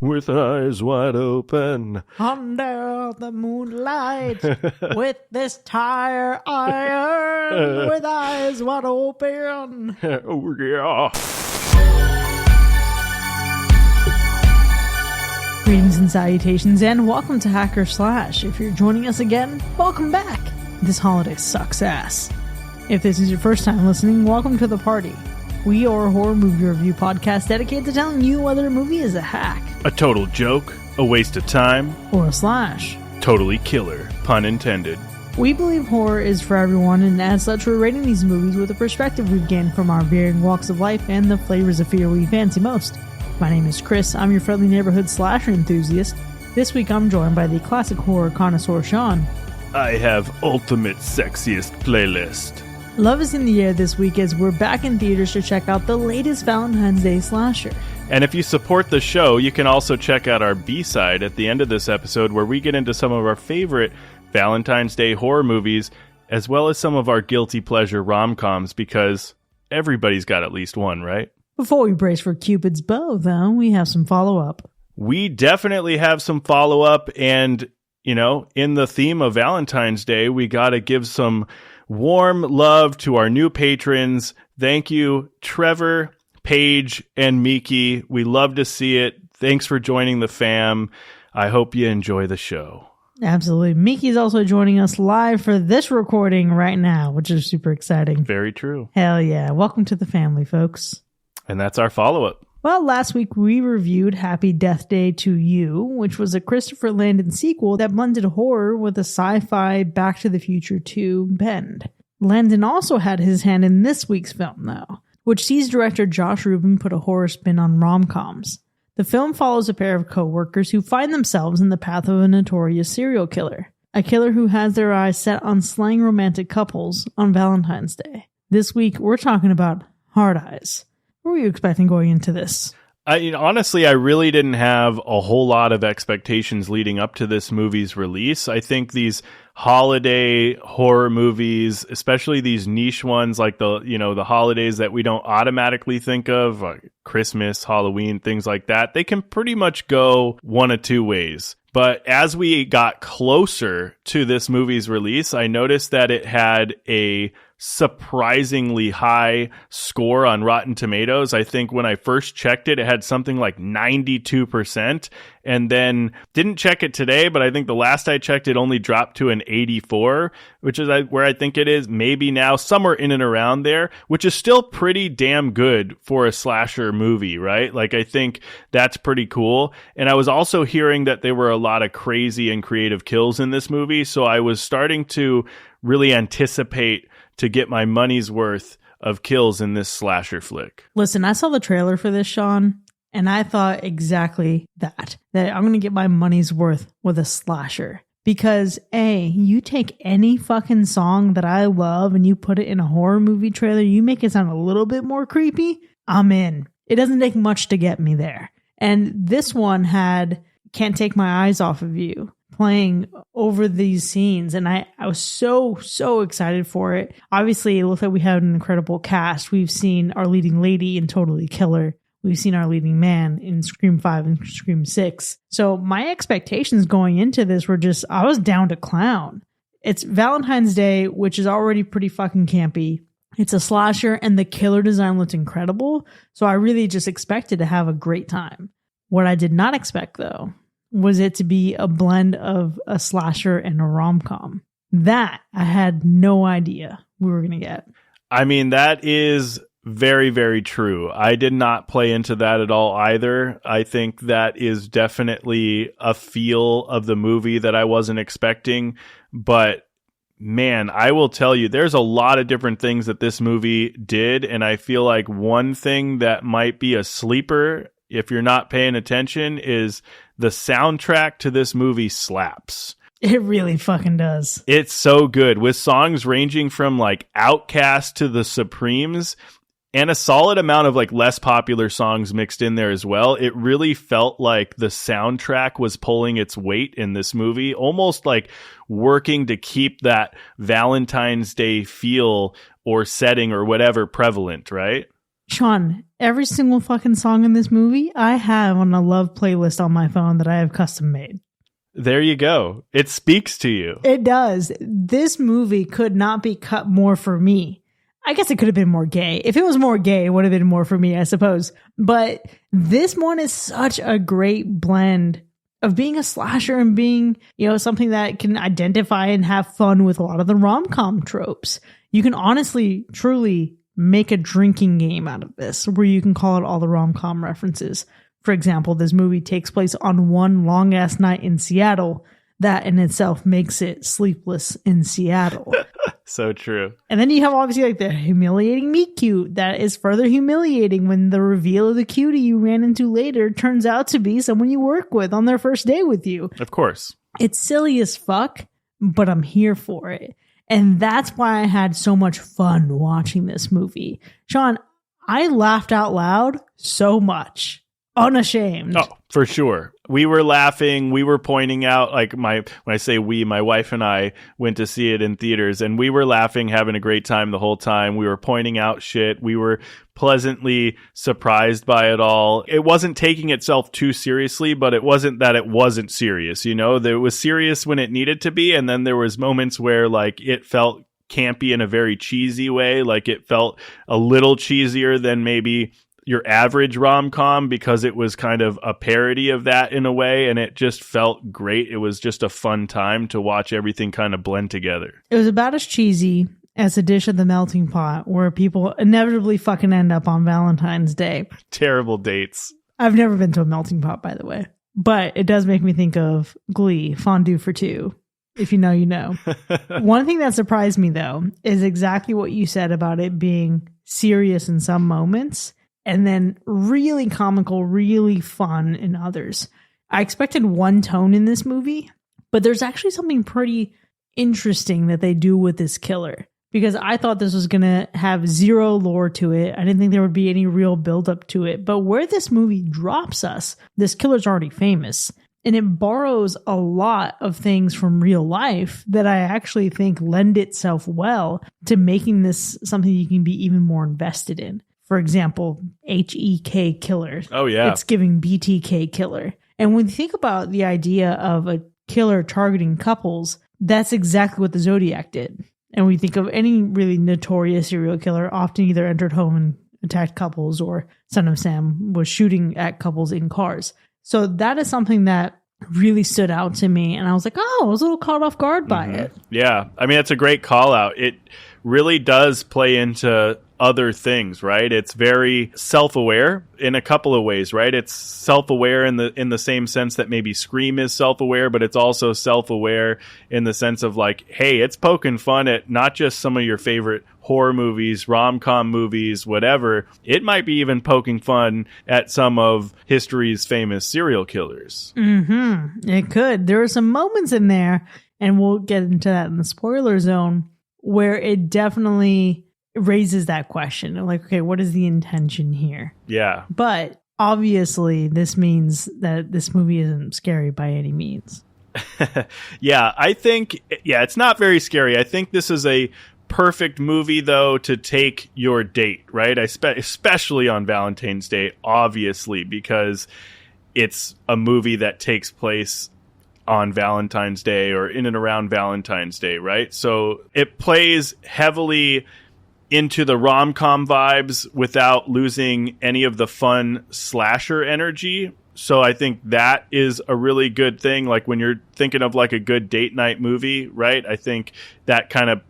with eyes wide open. Under the moonlight, with this tire iron, with eyes wide open. Oh, yeah. Greetings and salutations, and welcome to Hacker Slash. If you're joining us again, welcome back. This holiday sucks ass. If this is your first time listening, welcome to the party. We are a horror movie review podcast dedicated to telling you whether a movie is a hack, A total joke, a waste of time, or a slash. totally killer, pun intended. We believe horror is for everyone, and as such, we're rating these movies with the perspective we've gained from our varying walks of life and the flavors of fear we fancy most. My name is Chris. I'm your friendly neighborhood slasher enthusiast. This week, I'm joined by the classic horror connoisseur, Sean. I have ultimate sexiest playlist. Love is in the air this week as we're back in theaters to check out the latest Valentine's Day slasher. And if you support the show, you can also check out our B-side at the end of this episode where we get into some of our favorite Valentine's Day horror movies, as well as some of our guilty pleasure rom-coms, because everybody's got at least one, right? Before we brace for Cupid's bow, though, we have some follow-up. We definitely have some follow-up, and, you know, in the theme of Valentine's Day, we got to give some warm love to our new patrons. Thank you, Trevor, Paige, and Miki. We love to see it. Thanks for joining the fam. I hope you enjoy the show. Absolutely. Miki's also joining us live for this recording right now, which is super exciting. Very true. Hell yeah. Welcome to the family, folks. And that's our follow-up. Well, last week we reviewed Happy Death Day to You, which was a Christopher Landon sequel that blended horror with a sci-fi Back to the Future 2 bend. Landon also had his hand in this week's film, though, which sees director Josh Rubin put a horror spin on rom-coms. The film follows a pair of co-workers who find themselves in the path of a notorious serial killer, a killer who has their eyes set on slaying romantic couples on Valentine's Day. This week, we're talking about Hard Eyes. What were you expecting going into this? Honestly, I really didn't have a whole lot of expectations leading up to this movie's release. I think these holiday horror movies, especially these niche ones like the holidays that we don't automatically think of, like Christmas, Halloween, things like that, they can pretty much go one of two ways. But as we got closer to this movie's release, I noticed that it had a surprisingly high score on Rotten Tomatoes. I think when I first checked it, it had something like 92%, and then didn't check it today, but I think the last I checked it only dropped to an 84, which is where I think it is maybe now, somewhere in and around there, which is still pretty damn good for a slasher movie, right? Like, I think that's pretty cool. And I was also hearing that there were a lot of crazy and creative kills in this movie, so I was starting to really anticipate to get my money's worth of kills in this slasher flick. Listen, I saw the trailer for this, Sean, and I thought exactly that I'm going to get my money's worth with a slasher. Because A, you take any fucking song that I love and you put it in a horror movie trailer, you make it sound a little bit more creepy, I'm in. It doesn't take much to get me there. And this one had Can't Take My Eyes Off of You playing over these scenes, and I was so excited for it. Obviously, it looks like we have an incredible cast. We've seen our leading lady in Totally Killer. We've seen our leading man in Scream 5 and Scream 6. So my expectations going into this were just, I was down to clown. It's Valentine's Day, which is already pretty fucking campy. It's a slasher, and the killer design looked incredible. So I really just expected to have a great time. What I did not expect, though, was it to be a blend of a slasher and a rom-com. That I had no idea we were going to get. I mean, that is very, very true. I did not play into that at all either. I think that is definitely a feel of the movie that I wasn't expecting. But man, I will tell you, there's a lot of different things that this movie did. And I feel like one thing that might be a sleeper, if you're not paying attention, is the soundtrack to this movie slaps. It really fucking does. It's so good, with songs ranging from like Outkast to the Supremes, and a solid amount of like less popular songs mixed in there as well. It really felt like the soundtrack was pulling its weight in this movie, almost like working to keep that Valentine's Day feel or setting or whatever prevalent, right? Sean, every single fucking song in this movie I have on a love playlist on my phone that I have custom made. There you go. It speaks to you. It does. This movie could not be cut more for me. I guess it could have been more gay. If it was more gay, it would have been more for me, I suppose. But this one is such a great blend of being a slasher and being, something that can identify and have fun with a lot of the rom-com tropes. You can honestly, truly make a drinking game out of this where you can call it all the rom-com references. For example, this movie takes place on one long-ass night in Seattle. That in itself makes it Sleepless in Seattle. So true. And then you have obviously like the humiliating meet cute that is further humiliating when the reveal of the cutie you ran into later turns out to be someone you work with on their first day with you. Of course. It's silly as fuck, but I'm here for it. And that's why I had so much fun watching this movie. Sean, I laughed out loud so much. Unashamed. Oh, for sure. We were laughing. We were pointing out, like when I say we, my wife and I went to see it in theaters, and we were laughing, having a great time the whole time. We were pointing out shit. We were pleasantly surprised by it all. It wasn't taking itself too seriously, but it wasn't that it wasn't serious. There was serious when it needed to be, and then there was moments where like it felt campy in a very cheesy way. Like it felt a little cheesier than maybe your average rom-com because it was kind of a parody of that in a way, and it just felt great. It was just a fun time to watch everything kind of blend together. It was about as cheesy as a dish at the melting pot where people inevitably fucking end up on Valentine's Day. Terrible dates. I've never been to a melting pot, by the way, but it does make me think of Glee, fondue for two. If you know, you know. One thing that surprised me, though, is exactly what you said about it being serious in some moments and then really comical, really fun in others. I expected one tone in this movie, but there's actually something pretty interesting that they do with this killer, because I thought this was going to have zero lore to it. I didn't think there would be any real buildup to it. But where this movie drops us, this killer's already famous. And it borrows a lot of things from real life that I actually think lend itself well to making this something you can be even more invested in. For example, HEK killer. Oh, yeah. It's giving BTK killer. And when you think about the idea of a killer targeting couples, that's exactly what the Zodiac did. And we think of any really notorious serial killer often either entered home and attacked couples, or Son of Sam was shooting at couples in cars. So that is something that really stood out to me. And I was like, oh, I was a little caught off guard by it. Yeah. I mean, it's a great call out. It really does play into other things, right? It's very self-aware in a couple of ways, right? It's self-aware in the same sense that maybe Scream is self-aware, but it's also self-aware in the sense of like, hey, it's poking fun at not just some of your favorite horror movies, rom-com movies, whatever. It might be even poking fun at some of history's famous serial killers. Mm-hmm. It could. There are some moments in there, and we'll get into that in the spoiler zone, where it definitely raises that question of like, okay, what is the intention here? Yeah. But obviously this means that this movie isn't scary by any means. Yeah, I think, it's not very scary. I think this is a perfect movie, though, to take your date, right? Especially on Valentine's Day, obviously, because it's a movie that takes place on Valentine's Day or in and around Valentine's Day, right? So it plays heavily into the rom-com vibes without losing any of the fun slasher energy. So I think that is a really good thing. Like when you're thinking of like a good date night movie, right? I think that kind of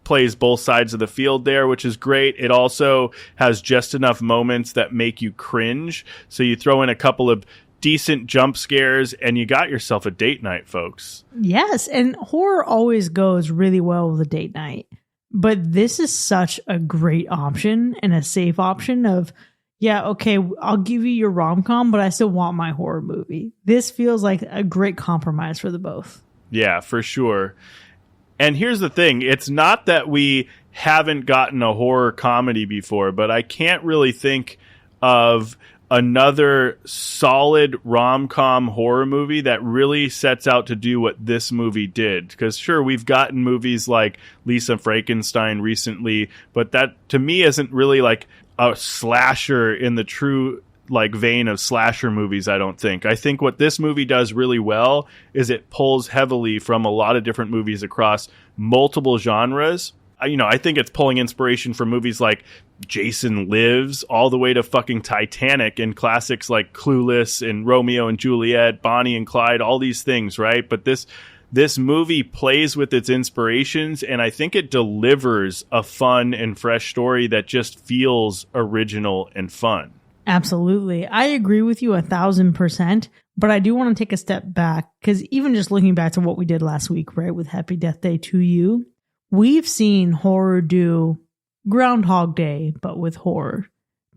plays both sides of the field there, which is great. It also has just enough moments that make you cringe. So you throw in a couple of decent jump scares and you got yourself a date night, folks. Yes, and horror always goes really well with a date night. But this is such a great option and a safe option of, yeah, okay, I'll give you your rom-com, but I still want my horror movie. This feels like a great compromise for the both. Yeah, for sure. And here's the thing. It's not that we haven't gotten a horror comedy before, but I can't really think of another solid rom-com horror movie that really sets out to do what this movie did. Because sure, we've gotten movies like Lisa Frankenstein recently, but that to me isn't really like a slasher in the true like vein of slasher movies. I think what this movie does really well is it pulls heavily from a lot of different movies across multiple genres. I think it's pulling inspiration from movies like Jason Lives all the way to fucking Titanic and classics like Clueless and Romeo and Juliet, Bonnie and Clyde, all these things, right? But this movie plays with its inspirations, and I think it delivers a fun and fresh story that just feels original and fun. Absolutely. I agree with you 1,000%, but I do want to take a step back because even just looking back to what we did last week, right, with Happy Death Day to You, we've seen horror do Groundhog Day, but with horror.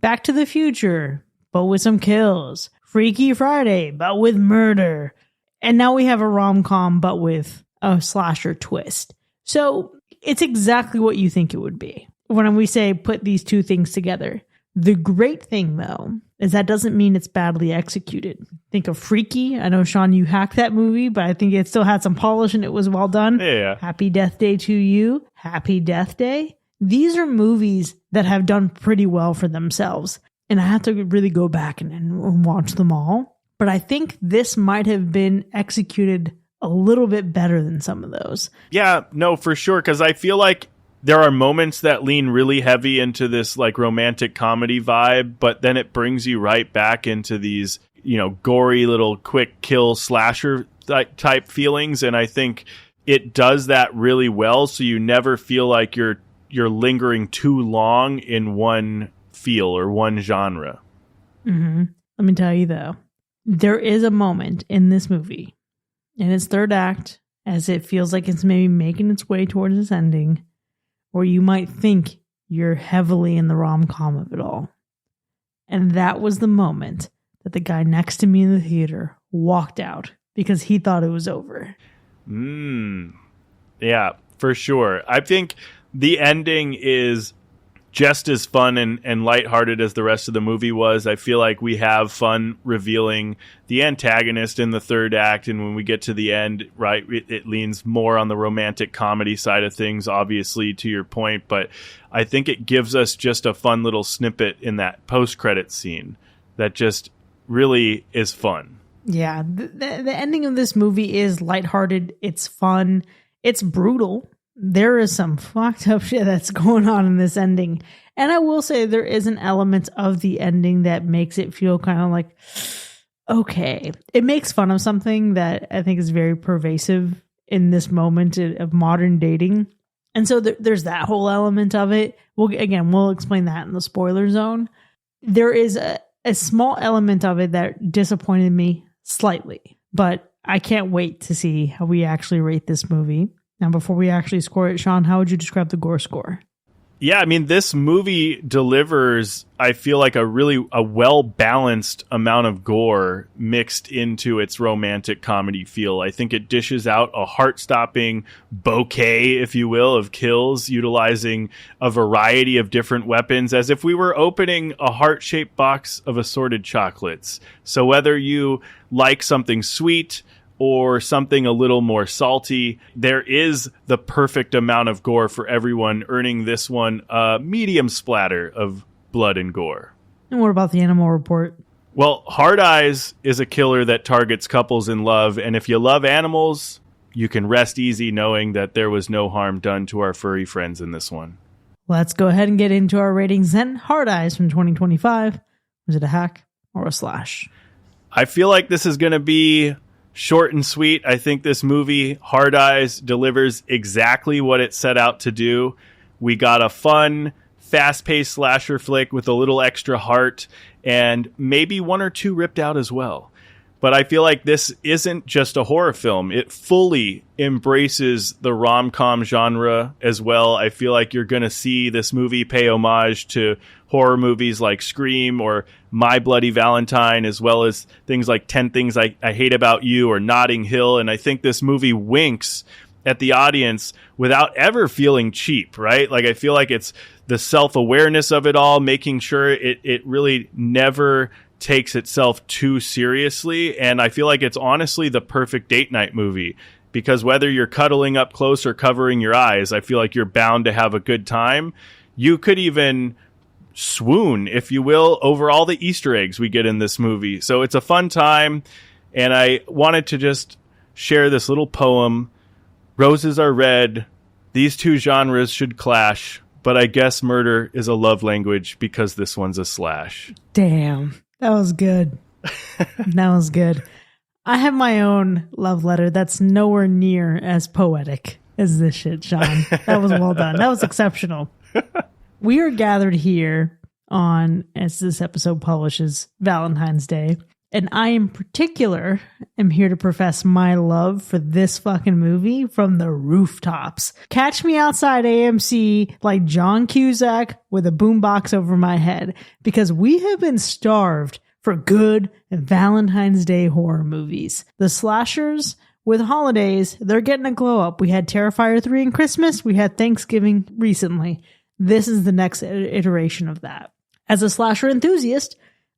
Back to the Future, but with some kills. Freaky Friday, but with murder. And now we have a rom-com, but with a slasher twist. So it's exactly what you think it would be when we say put these two things together. The great thing, though, is that doesn't mean it's badly executed. Think of Freaky. I know, Sean, you hacked that movie, but I think it still had some polish and it was well done. Yeah. Happy Death Day to You. Happy Death Day. These are movies that have done pretty well for themselves. And I have to really go back and watch them all. But I think this might have been executed a little bit better than some of those. Yeah, no, for sure. Because I feel like there are moments that lean really heavy into this like romantic comedy vibe, but then it brings you right back into these, gory little quick kill slasher type feelings. And I think it does that really well. So you never feel like you're lingering too long in one feel or one genre. Mm-hmm. Let me tell you though, there is a moment in this movie in its third act as it feels like it's maybe making its way towards its ending, or you might think you're heavily in the rom-com of it all. And that was the moment that the guy next to me in the theater walked out because he thought it was over. Yeah, for sure. I think the ending is just as fun and lighthearted as the rest of the movie was. I feel like we have fun revealing the antagonist in the third act, and when we get to the end, right, it leans more on the romantic comedy side of things, obviously, to your point, but I think it gives us just a fun little snippet in that post-credit scene that just really is fun. Yeah, the ending of this movie is lighthearted, it's fun, it's brutal. There is some fucked up shit that's going on in this ending. And I will say there is an element of the ending that makes it feel kind of like, okay. It makes fun of something that I think is very pervasive in this moment of modern dating. And so there's that whole element of it. We'll explain that in the spoiler zone. There is a small element of it that disappointed me slightly, but I can't wait to see how we actually rate this movie. Now, before we actually score it, Sean, how would you describe the gore score? Yeah, I mean, this movie delivers, I feel like, a well-balanced amount of gore mixed into its romantic comedy feel. I think it dishes out a heart-stopping bouquet, if you will, of kills, utilizing a variety of different weapons, as if we were opening a heart-shaped box of assorted chocolates. So whether you like something sweet or something a little more salty, there is the perfect amount of gore for everyone, earning this one a medium splatter of blood and gore. And what about the animal report? Well, Hard Eyes is a killer that targets couples in love, and if you love animals, you can rest easy knowing that there was no harm done to our furry friends in this one. Let's go ahead and get into our ratings then. Hard Eyes from 2025. Was it a hack or a slash? I feel like this is going to be short and sweet. I think this movie, Hard Eyes, delivers exactly what it set out to do. We got a fun, fast-paced slasher flick with a little extra heart, and maybe one or two ripped out as well. But I feel like this isn't just a horror film. It fully embraces the rom-com genre as well. I feel like you're going to see this movie pay homage to horror movies like Scream or My Bloody Valentine, as well as things like 10 Things I Hate About You or Notting Hill. And I think this movie winks at the audience without ever feeling cheap, right? Like, I feel like it's the self-awareness of it all, making sure it really never takes itself too seriously. And I feel like it's honestly the perfect date night movie, because whether you're cuddling up close or covering your eyes, I feel like you're bound to have a good time. You could even swoon, if you will, over all the Easter eggs we get in this movie. So it's a fun time, and I wanted to just share this little poem. Roses are red. These two genres should clash, but I guess murder is a love language because this one's a slash. Damn, that was good. That was good. I have my own love letter that's nowhere near as poetic as this shit, Sean. That was well done. That was exceptional. We are gathered here on, as this episode publishes, Valentine's Day. And I, in particular, am here to profess my love for this fucking movie from the rooftops. Catch me outside AMC like John Cusack with a boombox over my head, because we have been starved for good Valentine's Day horror movies. The slashers with holidays, they're getting a glow up. We had Terrifier 3 and Christmas. We had Thanksgiving recently. This is the next iteration of that. As a slasher enthusiast,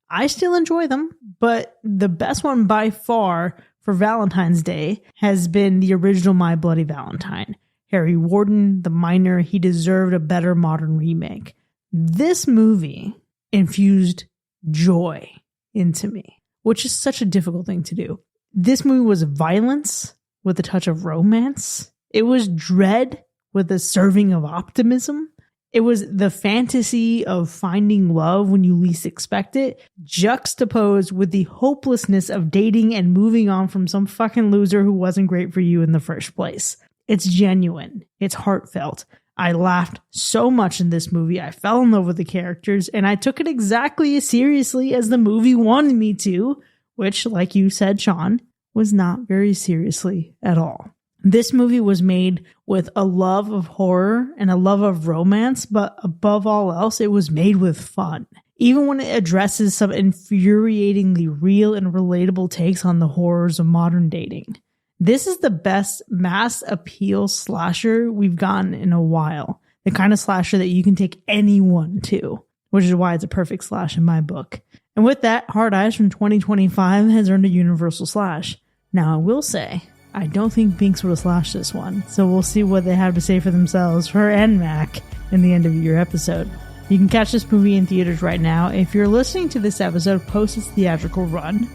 I still enjoy them, but the best one by far for Valentine's Day has been the original My Bloody Valentine. Harry Warden, the miner, he deserved a better modern remake. This movie infused joy into me, which is such a difficult thing to do. This movie was violence with a touch of romance. It was dread with a serving of optimism. It was the fantasy of finding love when you least expect it, juxtaposed with the hopelessness of dating and moving on from some fucking loser who wasn't great for you in the first place. It's genuine. It's heartfelt. I laughed so much in this movie. I fell in love with the characters, and I took it exactly as seriously as the movie wanted me to, which, like you said, Sean, was not very seriously at all. This movie was made with a love of horror and a love of romance, but above all else, it was made with fun. Even when it addresses some infuriatingly real and relatable takes on the horrors of modern dating. This is the best mass appeal slasher we've gotten in a while. The kind of slasher that you can take anyone to, which is why it's a perfect slash in my book. And with that, Hard Eyes from 2025 has earned a universal slash. Now, I will say, I don't think Binks would have slashed this one, so we'll see what they have to say for themselves, her and Mac, in the end of your episode. You can catch this movie in theaters right now. If you're listening to this episode post its theatrical run,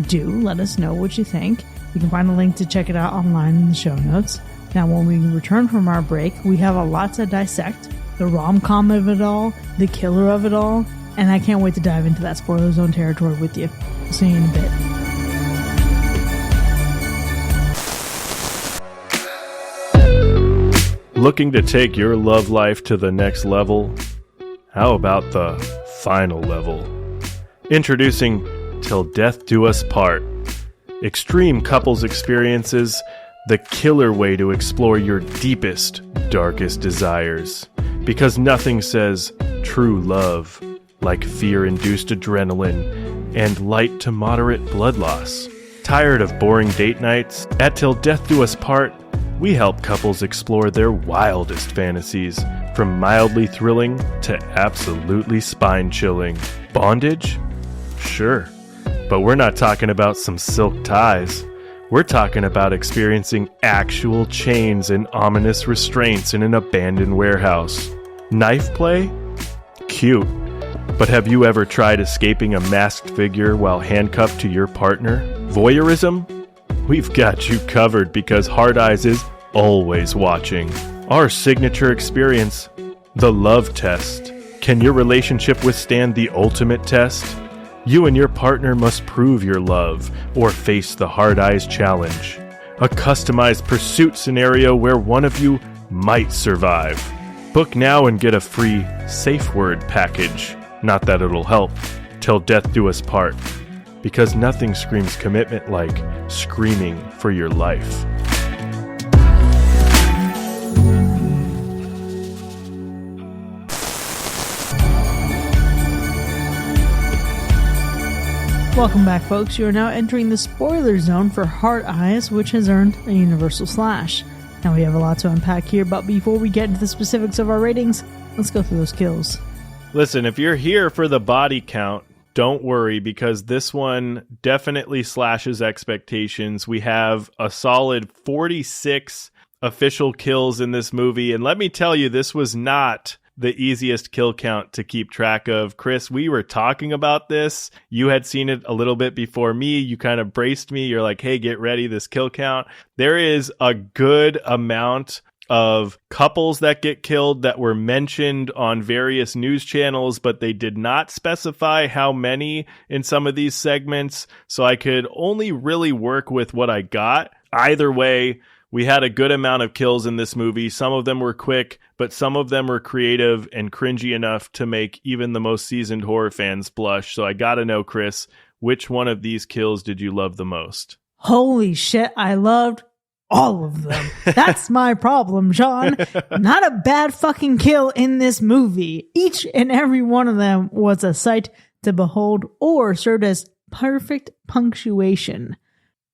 do let us know what you think. You can find a link to check it out online in the show notes. Now, when we return from our break, we have a lot to dissect. The rom-com of it all, the killer of it all, and I can't wait to dive into that spoiler zone territory with you. See you in a bit. Looking to take your love life to the next level? How about the final level? Introducing Till Death Do Us Part. Extreme couples experiences, the killer way to explore your deepest, darkest desires. Because nothing says true love like fear-induced adrenaline and light to moderate blood loss. Tired of boring date nights? At Till Death Do Us Part, we help couples explore their wildest fantasies, from mildly thrilling to absolutely spine-chilling. Bondage? Sure. But we're not talking about some silk ties. We're talking about experiencing actual chains and ominous restraints in an abandoned warehouse. Knife play? Cute. But have you ever tried escaping a masked figure while handcuffed to your partner? Voyeurism? We've got you covered because Hard Eyes is always watching. Our signature experience, the love test. Can your relationship withstand the ultimate test? You and your partner must prove your love or face the Hard Eyes challenge. A customized pursuit scenario where one of you might survive. Book now and get a free safe word package. Not that it'll help. Till death do us part. Because nothing screams commitment like screaming for your life. Welcome back, folks. You are now entering the spoiler zone for Hard Eyes, which has earned a universal slash. Now, we have a lot to unpack here, but before we get into the specifics of our ratings, let's go through those kills. Listen, if you're here for the body count, don't worry, because this one definitely slashes expectations. We have a solid 46 official kills in this movie, and let me tell you, this was not the easiest kill count to keep track of. Chris, we were talking about this. You had seen it a little bit before me. You kind of braced me. You're like, hey, get ready, this kill count. There is a good amount of couples that get killed that were mentioned on various news channels, but they did not specify how many in some of these segments. So I could only really work with what I got. Either way, we had a good amount of kills in this movie. Some of them were quick, but some of them were creative and cringy enough to make even the most seasoned horror fans blush. So I gotta know, Chris, which one of these kills did you love the most? Holy shit, I loved all of them. That's my problem, Sean. Not a bad fucking kill in this movie. Each and every one of them was a sight to behold or served as perfect punctuation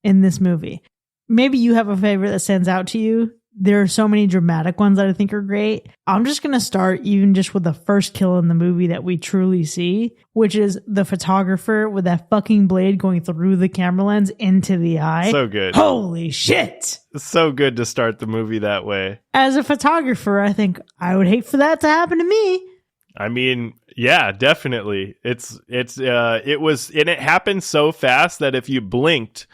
in this movie. Maybe you have a favorite that stands out to you. There are so many dramatic ones that I think are great. I'm just going to start even just with the first kill in the movie that we truly see, which is the photographer with that fucking blade going through the camera lens into the eye. So good. Holy shit. So good to start the movie that way. As a photographer, I think I would hate for that to happen to me. I mean, yeah, definitely. It happened so fast that if you blinked,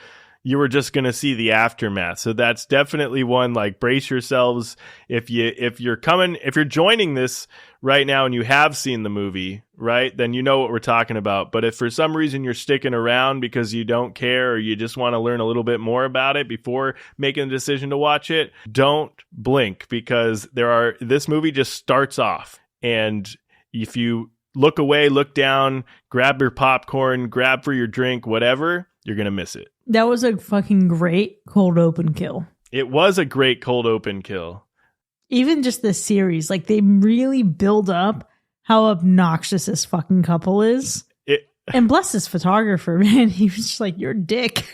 you were just going to see the aftermath. So that's definitely one, like, brace yourselves. If you're joining this right now and you have seen the movie, right, then you know what we're talking about. But if for some reason you're sticking around because you don't care or you just want to learn a little bit more about it before making a decision to watch it, don't blink, because this movie just starts off. And if you look away, look down, grab your popcorn, grab for your drink, whatever, you're going to miss it. That was a fucking great cold open kill. It was a great cold open kill. Even just the series, like, they really build up how obnoxious this fucking couple is. And bless this photographer, man. He was just like, you're a dick.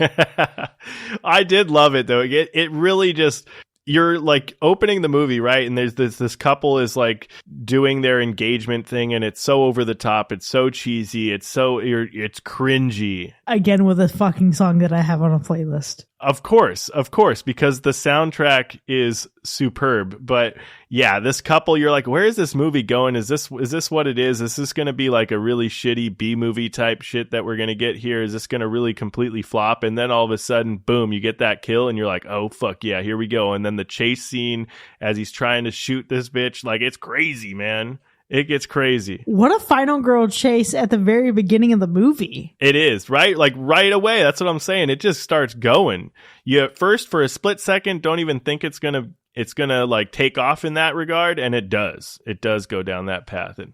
I did love it, though. It really just... You're like opening the movie, right? And there's this couple is like doing their engagement thing, and it's so over the top, it's so cheesy, it's cringy. Again, with a fucking song that I have on a playlist. Of course, because the soundtrack is superb. But yeah, this couple, you're like, where is this movie going? Is this what it is? Is this going to be like a really shitty B-movie type shit that we're going to get here? Is this going to really completely flop? And then all of a sudden, boom, you get that kill and you're like, oh, fuck yeah, here we go. And then the chase scene as he's trying to shoot this bitch, like, it's crazy, man. It gets crazy. What a final girl chase at the very beginning of the movie. It is, right? Like, right away. That's what I'm saying. It just starts going. You at first, for a split second, don't even think it's gonna like take off in that regard, and it does. It does go down that path. It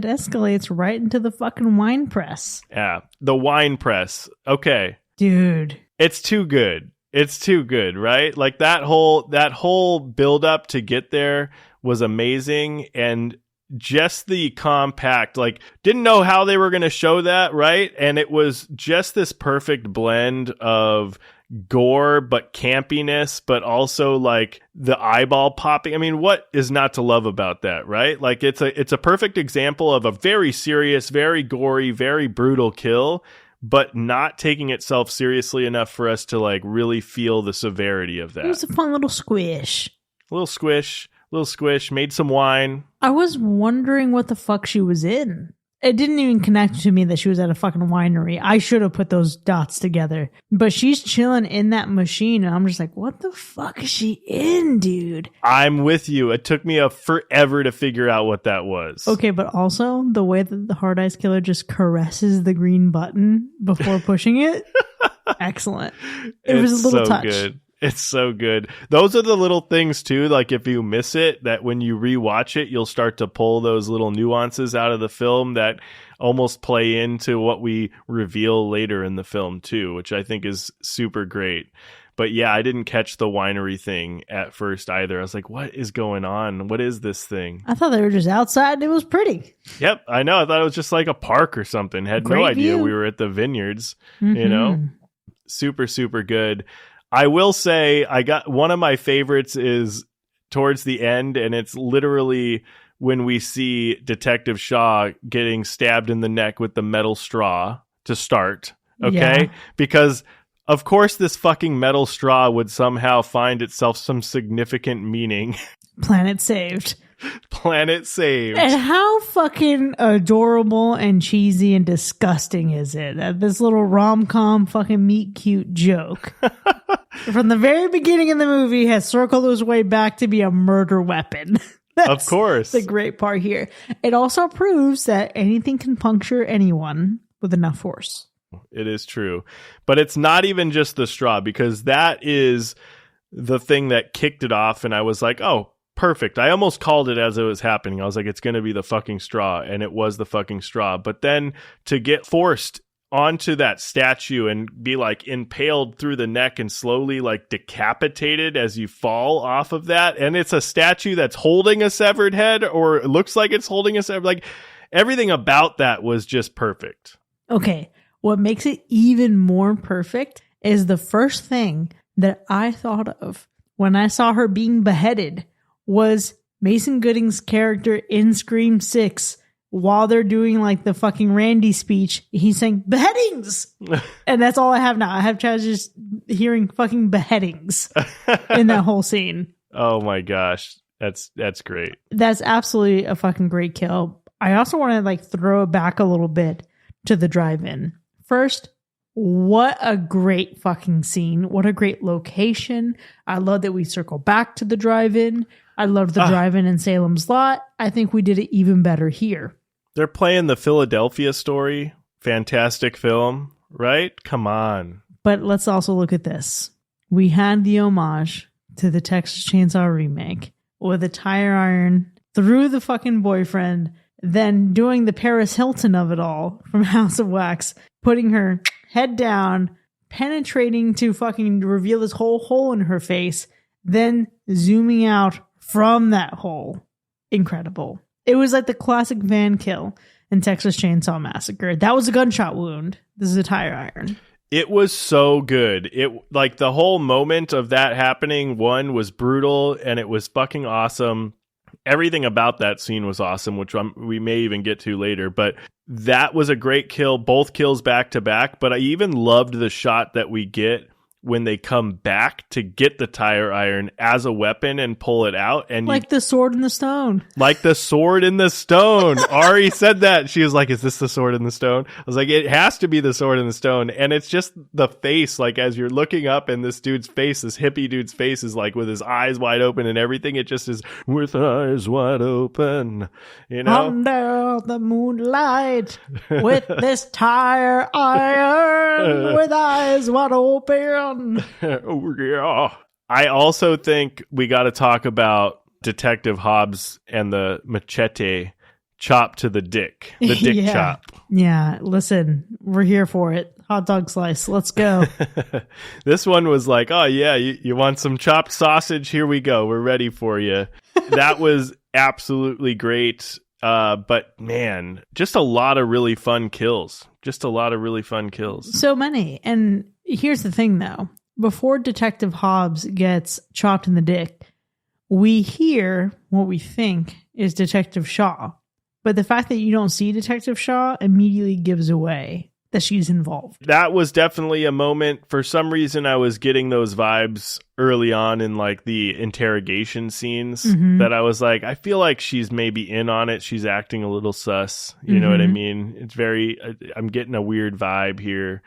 escalates right into the fucking wine press. Yeah, the wine press. Okay, dude, it's too good. It's too good, right? Like, that whole build up to get there was amazing. And just the compact, like, didn't know how they were going to show that, right? And it was just this perfect blend of gore but campiness, but also like the eyeball popping. I mean, what is not to love about that, right? Like, it's a perfect example of a very serious, very gory, very brutal kill, but not taking itself seriously enough for us to like really feel the severity of that. It was a fun little squish. Little squish, made some wine. I was wondering what the fuck she was in. It didn't even connect to me that she was at a fucking winery. I should have put those dots together. But she's chilling in that machine, and I'm just like, what the fuck is she in, dude? I'm with you. It took me forever to figure out what that was. Okay, but also the way that the Hard Eyes Killer just caresses the green button before pushing it. Excellent. It was a little touch. Good. It's so good. Those are the little things too, like if you miss it, that when you rewatch it, you'll start to pull those little nuances out of the film that almost play into what we reveal later in the film too, which I think is super great. But yeah, I didn't catch the winery thing at first either. I was like, what is going on? What is this thing? I thought they were just outside and it was pretty. Yep, I know. I thought it was just like a park or something. Had Great no idea view. we were at the vineyards, you know? Super, super good. I will say I got one of my favorites is towards the end, and it's literally when we see Detective Shaw getting stabbed in the neck with the metal straw to start. Okay. Yeah. Because of course this fucking metal straw would somehow find itself some significant meaning. Planet saved. Planet saved. And how fucking adorable and cheesy and disgusting is it that this little rom-com fucking meet cute joke from the very beginning of the movie has circled its way back to be a murder weapon. Of course. The great part here. It also proves that anything can puncture anyone with enough force. It is true. But it's not even just the straw, because that is the thing that kicked it off. And I was like, oh, perfect. I almost called it as it was happening. I was like, it's going to be the fucking straw. And it was the fucking straw. But then to get forced onto that statue and be like impaled through the neck and slowly like decapitated as you fall off of that. And it's a statue that's holding a severed head, or it looks like it's holding a severed, like everything about that was just perfect. Okay. What makes it even more perfect is the first thing that I thought of when I saw her being beheaded was Mason Gooding's character in Scream 6. While they're doing like the fucking Randy speech, he's saying beheadings. And that's all I have now. I have just hearing fucking beheadings in that whole scene. Oh my gosh. That's great. That's absolutely a fucking great kill. I also want to like throw it back a little bit to the drive-in. First, what a great fucking scene. What a great location. I love that we circle back to the drive-in. I love the drive-in in Salem's Lot. I think we did it even better here. They're playing the Philadelphia Story. Fantastic film, right? Come on. But let's also look at this. We had the homage to the Texas Chainsaw remake with a tire iron through the fucking boyfriend, then doing the Paris Hilton of it all from House of Wax, putting her head down, penetrating to fucking reveal this whole hole in her face, then zooming out from that hole. Incredible. It was like the classic van kill in Texas Chainsaw Massacre. That was a gunshot wound. This is a tire iron. It was so good. It like the whole moment of that happening, one was brutal and it was fucking awesome. Everything about that scene was awesome, which we may even get to later. But that was a great kill, both kills back to back. But I even loved the shot that we get when they come back to get the tire iron as a weapon and pull it out. And like the sword in the stone. Like the sword in the stone. Ari said that. She was like, is this the sword in the stone? I was like, it has to be the sword in the stone. And it's just the face, like as you're looking up and this dude's face, this hippie dude's face is like with his eyes wide open and everything. It just is with eyes wide open, you know? Under the moonlight with this tire iron with eyes wide open. Oh, yeah. I also think we got to talk about Detective Hobbs and the machete chop to the dick. The dick chop. Yeah, listen, we're here for it. Hot dog slice. Let's go. This one was like, oh, yeah, you want some chopped sausage? Here we go. We're ready for you. That was absolutely great. But man, just a lot of really fun kills. So many. And here's the thing, though. Before Detective Hobbs gets chopped in the dick, we hear what we think is Detective Shaw. But the fact that you don't see Detective Shaw immediately gives away that she's involved. That was definitely a moment. For some reason, I was getting those vibes early on in like the interrogation scenes that I was like, I feel like she's maybe in on it. She's acting a little sus. You know what I mean? It's very, I'm getting a weird vibe here.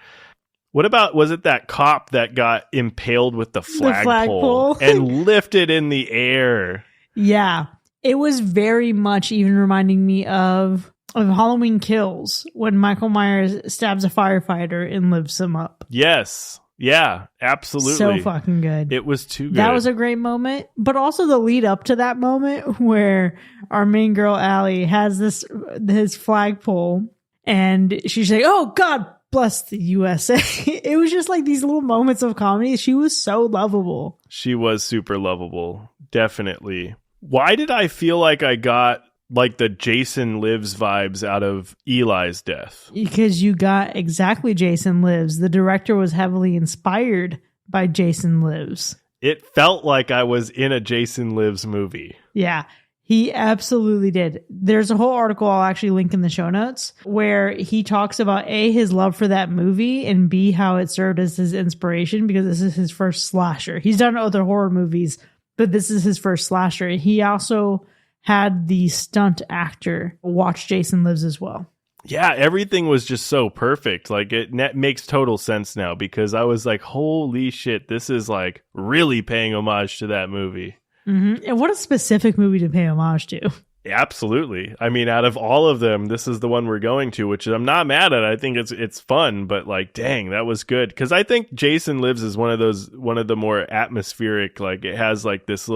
What about, was it that cop that got impaled with the flagpole and lifted in the air? Yeah. It was very much even reminding me of Halloween Kills when Michael Myers stabs a firefighter and lifts him up. Yes. Yeah, absolutely. So fucking good. It was too good. That was a great moment, but also the lead up to that moment where our main girl, Allie, has his flagpole and she's like, oh, God bless the USA. It was just like these little moments of comedy. She was so lovable. She was super lovable. Definitely. Why did I feel like I got like the Jason Lives vibes out of Eli's death? Because you got exactly Jason Lives. The director was heavily inspired by Jason Lives. It felt like I was in a Jason Lives movie. Yeah, he absolutely did. There's a whole article I'll actually link in the show notes where he talks about A, his love for that movie, and B, how it served as his inspiration because this is his first slasher. He's done other horror movies, but this is his first slasher. He also had the stunt actor watch Jason Lives as well. Yeah, everything was just so perfect. Like it makes total sense now because I was like, holy shit, this is like really paying homage to that movie. Mm-hmm. And what a specific movie to pay homage to. Absolutely. I mean, out of all of them, this is the one we're going to, which I'm not mad at. I think it's fun, but like, dang, that was good. Because I think Jason Lives is one of the more atmospheric, like it has like this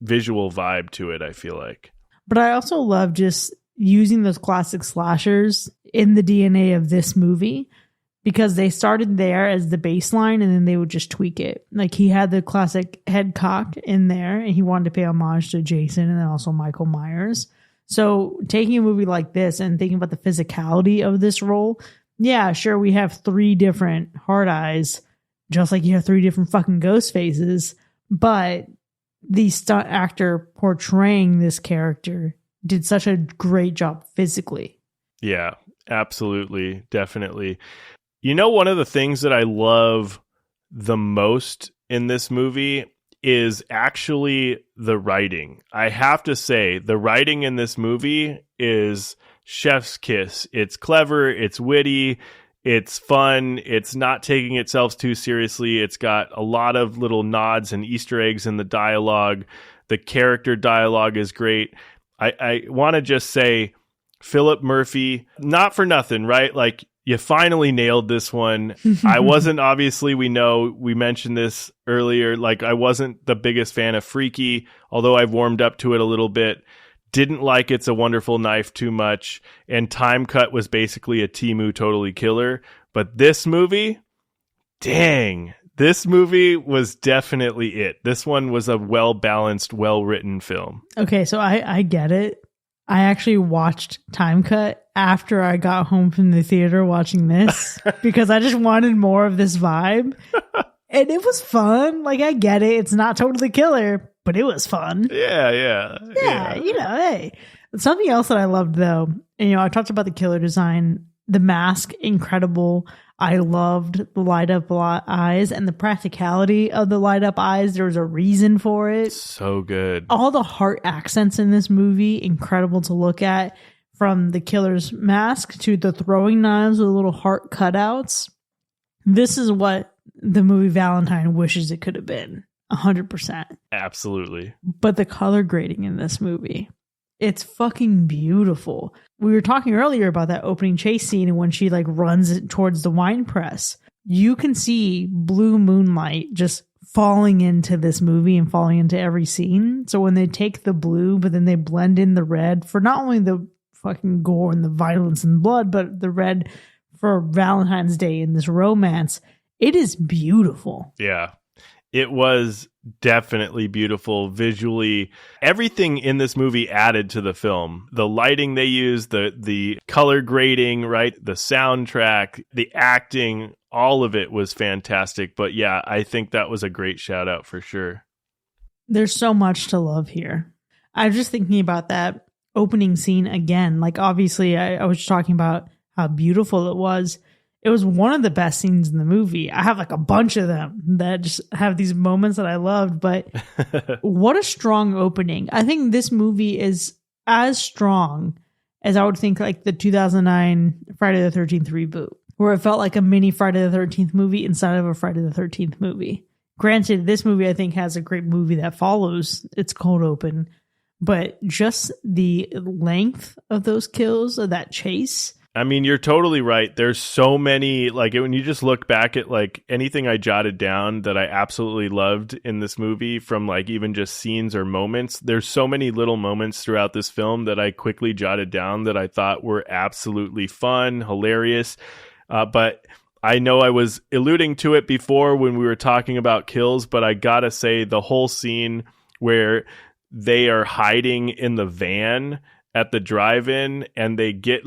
visual vibe to it, I feel like. But I also love just using those classic slashers in the DNA of this movie because they started there as the baseline and then they would just tweak it. Like he had the classic head cock in there and he wanted to pay homage to Jason and then also Michael Myers. So taking a movie like this and thinking about the physicality of this role, yeah, sure, we have 3 different hard eyes, just like you have 3 different fucking ghost faces, but the stunt actor portraying this character did such a great job physically. Yeah, absolutely. Definitely. You know, one of the things that I love the most in this movie is actually the writing. I have to say, the writing in this movie is chef's kiss. It's clever, it's witty, it's fun, it's not taking itself too seriously. It's got a lot of little nods and Easter eggs in the dialogue. The character dialogue is great. I want to just say, Philip Murphy, not for nothing, right? Like, you finally nailed this one. I wasn't, obviously, we mentioned this earlier, like, I wasn't the biggest fan of Freaky, although I've warmed up to it a little bit. Didn't like It's a Wonderful Knife too much, and Time Cut was basically a Temu Totally Killer. But this movie, dang, this movie was definitely it. This one was a well-balanced, well-written film. Okay, so I get it. I actually watched Time Cut after I got home from the theater watching this because I just wanted more of this vibe. And it was fun. Like, I get it. It's not Totally Killer, but it was fun. Yeah. You know, hey. Something else that I loved, though, and, you know, I talked about the killer design, the mask, incredible. I loved the light up eyes and the practicality of the light up eyes. There was a reason for it. So good. All the heart accents in this movie, incredible to look at, from the killer's mask to the throwing knives with little heart cutouts. This is what the movie Valentine wishes it could have been. 100%. Absolutely. But the color grading in this movie, it's fucking beautiful. We were talking earlier about that opening chase scene and when she like runs towards the wine press. You can see blue moonlight just falling into this movie and falling into every scene. So when they take the blue, but then they blend in the red for not only the fucking gore and the violence and blood, but the red for Valentine's Day and this romance, it is beautiful. Yeah. It was definitely beautiful visually. Everything in this movie added to the film. The lighting they used, the color grading, right? The soundtrack, the acting, all of it was fantastic. But yeah, I think that was a great shout out for sure. There's so much to love here. I was just thinking about that opening scene again. Like, obviously, I was talking about how beautiful it was. It was one of the best scenes in the movie. I have like a bunch of them that just have these moments that I loved, but what a strong opening. I think this movie is as strong as I would think like the 2009 Friday the 13th reboot, where it felt like a mini Friday the 13th movie inside of a Friday the 13th movie. Granted, this movie I think has a great movie that follows its cold open, but just the length of those kills, of that chase. I mean, you're totally right. There's so many, like when you just look back at like anything I jotted down that I absolutely loved in this movie, from like even just scenes or moments, there's so many little moments throughout this film that I quickly jotted down that I thought were absolutely fun, hilarious. But I know I was alluding to it before when we were talking about kills, but I gotta say the whole scene where they are hiding in the van at the drive-in and they get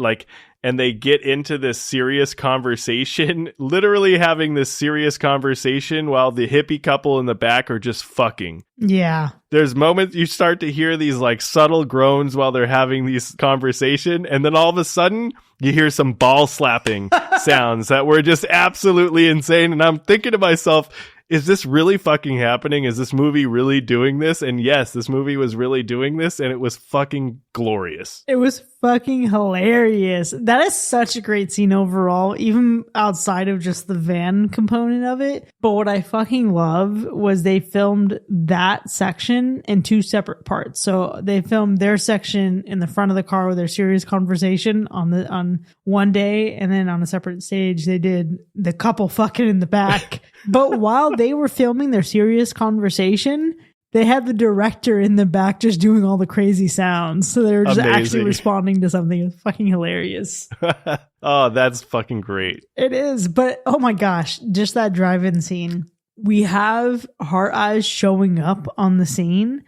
into this serious conversation, literally having this serious conversation while the hippie couple in the back are just fucking. Yeah. There's moments you start to hear these like subtle groans while they're having these conversation, and then all of a sudden you hear some ball slapping sounds that were just absolutely insane. And I'm thinking to myself, is this really fucking happening? Is this movie really doing this? And yes, this movie was really doing this, and it was fucking glorious. It was fucking hilarious. That is such a great scene overall, even outside of just the van component of it. But what I fucking love was they filmed that section in 2 separate parts. So they filmed their section in the front of the car with their serious conversation on one day, and then on a separate stage they did the couple fucking in the back. But while they were filming their serious conversation, they had the director in the back just doing all the crazy sounds. So they were just actually responding to something. It's fucking hilarious. Oh, that's fucking great. It is. But oh my gosh, just that drive-in scene. We have Heart Eyes showing up on the scene.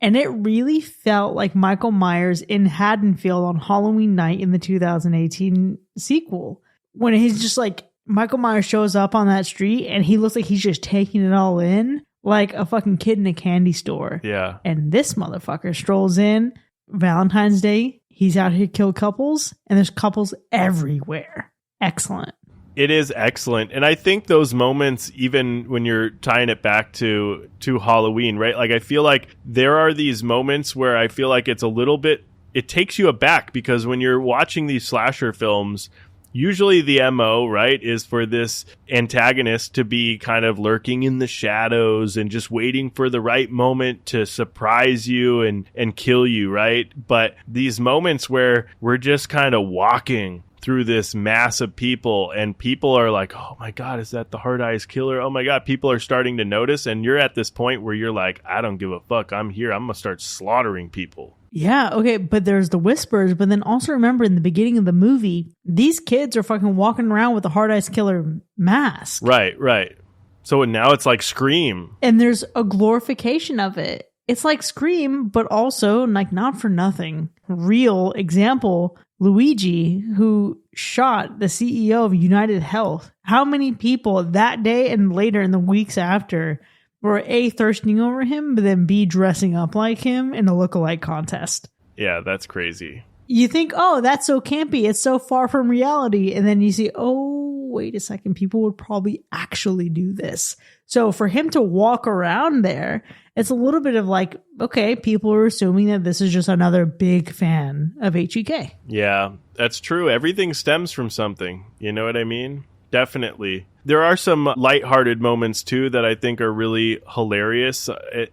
And it really felt like Michael Myers in Haddonfield on Halloween night in the 2018 sequel. When he's just like, Michael Myers shows up on that street and he looks like he's just taking it all in like a fucking kid in a candy store. Yeah. And this motherfucker strolls in Valentine's Day. He's out here to kill couples, and there's couples everywhere. Excellent. It is excellent. And I think those moments, even when you're tying it back to Halloween, right? Like, I feel like there are these moments where I feel like it's a little bit, it takes you aback, because when you're watching these slasher films, usually the MO, right, is for this antagonist to be kind of lurking in the shadows and just waiting for the right moment to surprise you and kill you, right? But these moments where we're just kind of walking through this mass of people, and people are like, oh my God, is that the Hard Eyes killer? Oh my God, people are starting to notice, and you're at this point where you're like, I don't give a fuck. I'm here. I'm going to start slaughtering people. Yeah, okay, but there's the whispers, but then also remember in the beginning of the movie, these kids are fucking walking around with a Hard Eyes Killer mask. Right. So now it's like Scream. And there's a glorification of it. It's like Scream, but also, like, not for nothing. Real example, Luigi, who shot the CEO of United Health. How many people that day and later in the weeks after were A, thirsting over him, but then B, dressing up like him in a lookalike contest? Yeah, that's crazy. You think, oh, that's so campy. It's so far from reality. And then you see, oh, wait a second. People would probably actually do this. So for him to walk around there, it's a little bit of like, okay, people are assuming that this is just another big fan of HEK. Yeah, that's true. Everything stems from something. You know what I mean? Definitely. There are some lighthearted moments, too, that I think are really hilarious.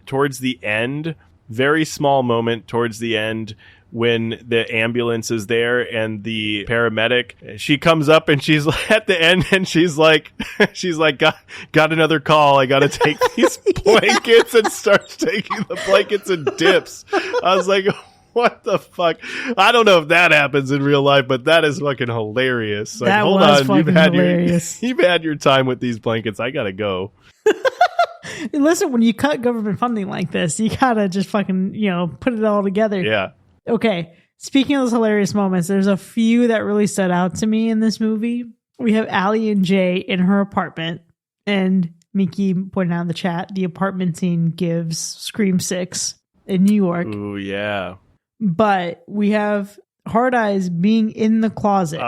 Towards the end, very small moment towards the end, when the ambulance is there and the paramedic, she comes up and she's at the end and she's like, got another call. I got to take these blankets and starts taking the blankets and dips. I was like, what the fuck? I don't know if that happens in real life, but that is fucking hilarious. Like, that was fucking hilarious. You've had your time with these blankets. I got to go. Listen, when you cut government funding like this, you gotta just fucking, put it all together. Yeah. Okay. Speaking of those hilarious moments, there's a few that really stood out to me in this movie. We have Allie and Jay in her apartment, and Miki pointed out in the chat, the apartment scene gives Scream 6 in New York. Ooh, yeah. But we have Hard Eyes being in the closet.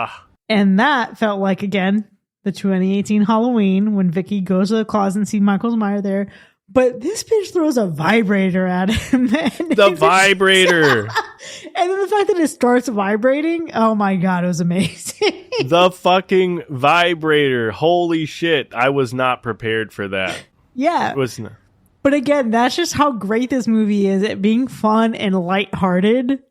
And that felt like, again, the 2018 Halloween when Vicky goes to the closet and sees Michael Myers there. But this bitch throws a vibrator at him. The vibrator. And then the fact that it starts vibrating, oh my God, it was amazing. The fucking vibrator. Holy shit. I was not prepared for that. Yeah. It was not. But again, that's just how great this movie is at being fun and lighthearted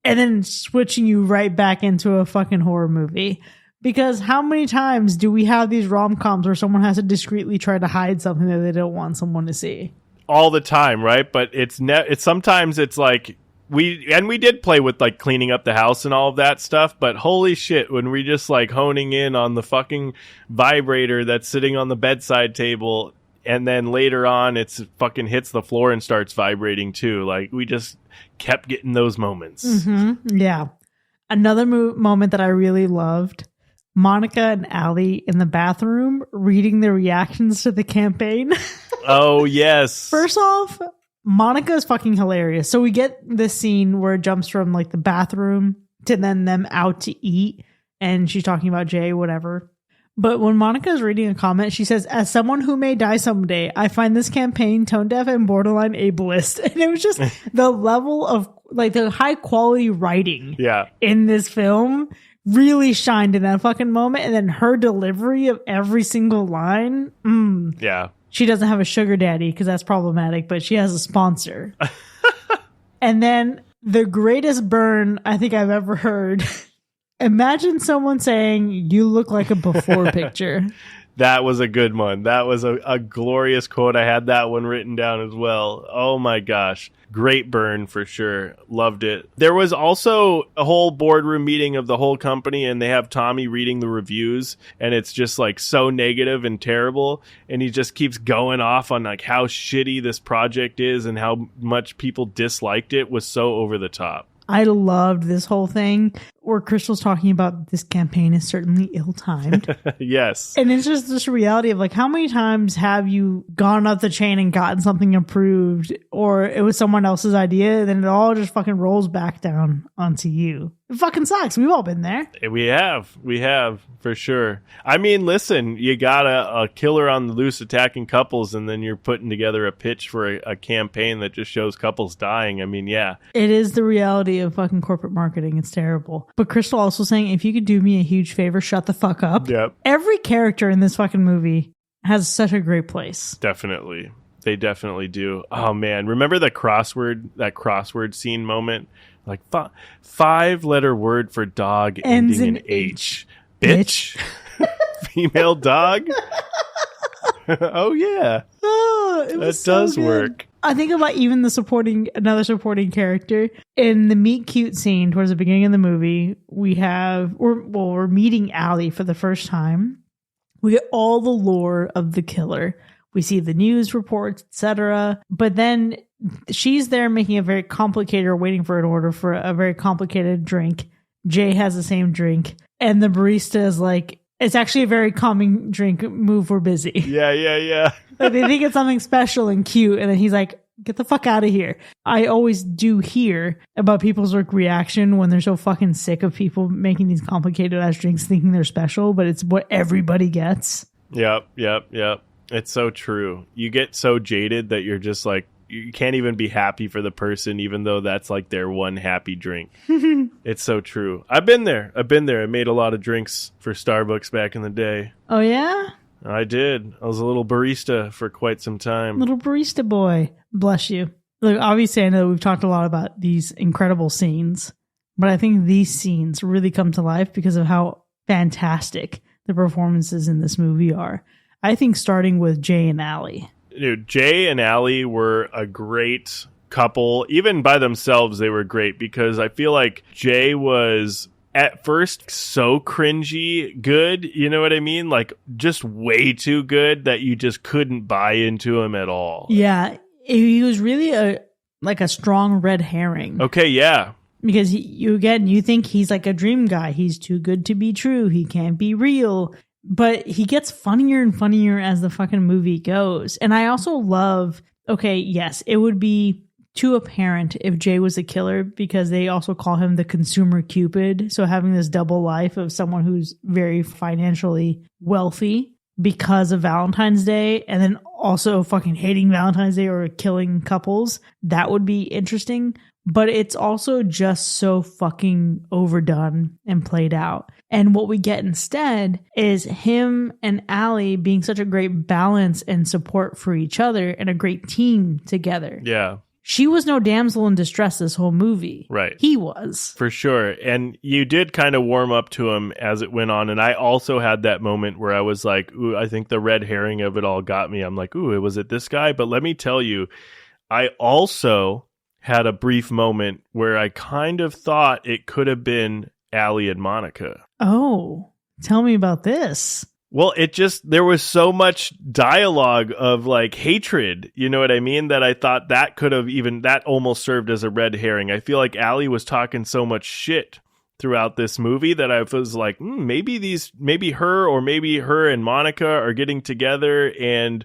and then switching you right back into a fucking horror movie. Because how many times do we have these rom-coms where someone has to discreetly try to hide something that they don't want someone to see? All the time, right? But it's sometimes it's like we did play with like cleaning up the house and all of that stuff, but holy shit, when we just like honing in on the fucking vibrator that's sitting on the bedside table, and then later on it's fucking hits the floor and starts vibrating too. Like, we just kept getting those moments. Mm-hmm. Yeah. Another moment that I really loved, Monica and Allie in the bathroom reading their reactions to the campaign. Oh, yes. First off, Monica is fucking hilarious. So we get this scene where it jumps from like the bathroom to then them out to eat. And she's talking about Jay, whatever. But when Monica's reading a comment, she says, as someone who may die someday, I find this campaign tone deaf and borderline ableist. And it was just the level of like the high quality writing in this film really shined in that fucking moment. And then her delivery of every single line. Yeah. She doesn't have a sugar daddy because that's problematic, but she has a sponsor. And then the greatest burn I think I've ever heard. Imagine someone saying, you look like a before picture. That was a good one. That was a glorious quote. I had that one written down as well. Oh my gosh. Great burn for sure. Loved it. There was also a whole boardroom meeting of the whole company, and they have Tommy reading the reviews, and it's just like so negative and terrible. And he just keeps going off on like how shitty this project is and how much people disliked it. Was so over the top. I loved this whole thing where Crystal's talking about this campaign is certainly ill-timed. Yes. And it's just this reality of like, how many times have you gone up the chain and gotten something approved, or it was someone else's idea, then it all just fucking rolls back down onto you. It fucking sucks. We've all been there. We have for sure. I mean, listen, you got a killer on the loose attacking couples, and then you're putting together a pitch for a campaign that just shows couples dying. I mean, yeah. It is the reality of fucking corporate marketing. It's terrible. But Crystal also saying, if you could do me a huge favor, shut the fuck up. Yep. Every character in this fucking movie has such a great place. Definitely. They definitely do. Oh man, remember that crossword scene moment? Like 5-letter word for dog Ends ending in H. Bitch. Female dog. Oh yeah. Oh, it was that does so good. work. I think about even another supporting character in the meet cute scene towards the beginning of the movie. We're meeting Allie for the first time. We get all the lore of the killer. We see the news reports, etc. But then she's there making a very complicated, or waiting for an order for a very complicated drink. Jay has the same drink, and the barista is like, it's actually a very calming drink. Move, we're busy. Yeah. Like, they think it's something special and cute, and then he's like, get the fuck out of here. I always do hear about people's reaction when they're so fucking sick of people making these complicated ass drinks thinking they're special, but it's what everybody gets. Yep. It's so true. You get so jaded that you're just like, you can't even be happy for the person, even though that's like their one happy drink. It's so true. I've been there. I made a lot of drinks for Starbucks back in the day. Oh, yeah? I did. I was a little barista for quite some time. Little barista boy. Bless you. Look, obviously, I know we've talked a lot about these incredible scenes, but I think these scenes really come to life because of how fantastic the performances in this movie are. I think starting with Jay and Allie. Dude, Jay and Allie were a great couple. Even by themselves, they were great, because I feel like Jay was at first so cringy good. You know what I mean? Like, just way too good that you just couldn't buy into him at all. Yeah, he was really a strong red herring. Okay, yeah. Because you think he's like a dream guy. He's too good to be true. He can't be real. But he gets funnier and funnier as the fucking movie goes. And I also love, okay, yes, it would be too apparent if Jay was a killer, because they also call him the consumer Cupid. So having this double life of someone who's very financially wealthy because of Valentine's Day, and then also fucking hating Valentine's Day or killing couples, that would be interesting. But it's also just so fucking overdone and played out. And what we get instead is him and Allie being such a great balance and support for each other and a great team together. Yeah. She was no damsel in distress this whole movie. Right. He was. For sure. And you did kind of warm up to him as it went on. And I also had that moment where I was like, ooh, I think the red herring of it all got me. I'm like, ooh, was it this guy? But let me tell you, I also had a brief moment where I kind of thought it could have been Allie and Monica. Oh, tell me about this. Well, there was so much dialogue of like hatred, you know what I mean? That I thought that almost served as a red herring. I feel like Allie was talking so much shit throughout this movie that I was like, maybe her and Monica are getting together and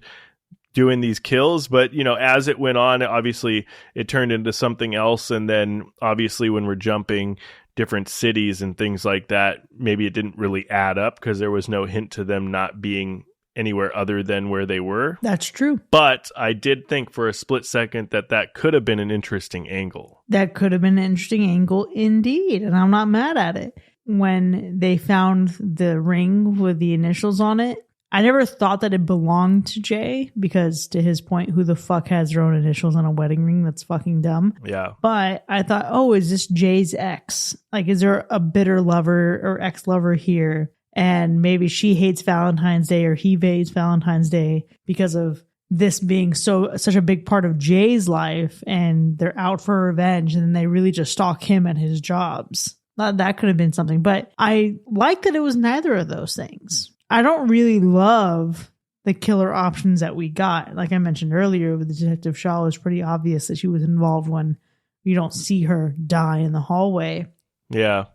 doing these kills. But, you know, as it went on, obviously it turned into something else. And then obviously when we're jumping different cities and things like that, maybe it didn't really add up because there was no hint to them not being anywhere other than where they were. That's true. But I did think for a split second that could have been an interesting angle. That could have been an interesting angle indeed, and I'm not mad at it. When they found the ring with the initials on it, I never thought that it belonged to Jay, because to his point, who the fuck has their own initials on a wedding ring? That's fucking dumb. Yeah. But I thought, oh, is this Jay's ex? Like, is there a bitter lover or ex-lover here? And maybe she hates Valentine's Day or he hates Valentine's Day because of this being such a big part of Jay's life, and they're out for revenge, and then they really just stalk him at his jobs. That could have been something. But I like that it was neither of those things. I don't really love the killer options that we got. Like I mentioned earlier with Detective Shaw, it was pretty obvious that she was involved when you don't see her die in the hallway. Yeah.